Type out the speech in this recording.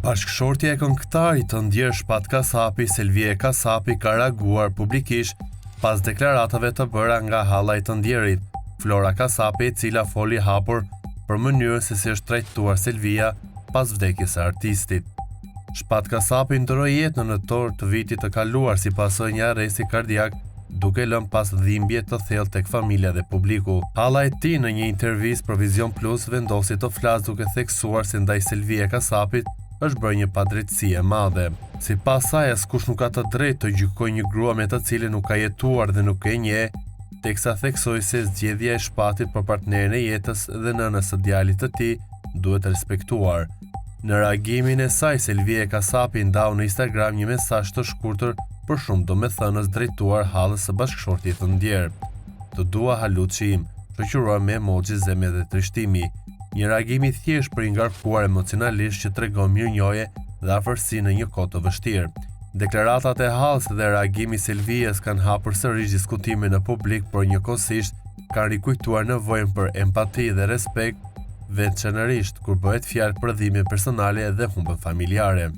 Bashkëshortja e këngëtarit të ndjer Shpat Kasapi, Selvie Kasapi, ka reaguar publikisht pas deklaratave të bëra nga halla e të ndjerit, Flora Kasapi, e cila foli hapur për mënyrën se si është trajtuar Selvia pas vdekjes së artistit. Shpat Kasapi ndroi jetën në nëntor të vitit të kaluar si pasojë një arresti kardiak, duke lënë pas dhimbje të thellë tek familja dhe publiku. Halla e tij në një intervistë për Vision Plus vendosi të flasë duke theksuar se ndaj Selvie Kasapit është bërë një padrejtësi e madhe. Sipas saj, askush nuk ka të drejtë të gjykojë një grua me të cilën nuk ka jetuar dhe nuk e njeh, teksa theksoi se zgjedhja e Shpatit për partnerin e jetës dhe nënës së djalit të tij duhet respektuar. Në reagimin e saj, Selvie Kasapi ndau në Instagram një mesazh të shkurtër për shumë domethënës drejtuar hallës së bashkëshortit të ndjer. Të dua Haluçi im, shoqëruar me emoji zemre dhe trishtimi. Një reagim i thjesht për i ngarkuar emocionalisht që tregon mirënjohje dhe afërsi në një kohë të vështirë. Deklaratat e hallës dhe reagimi i Selvies kanë hapur sërish diskutime në publik, por njëkohësisht kanë rikujtuar nevojën për empati dhe respekt, veçanërisht kur bëhet fjalë për dhimbje personale dhe humbje familjare.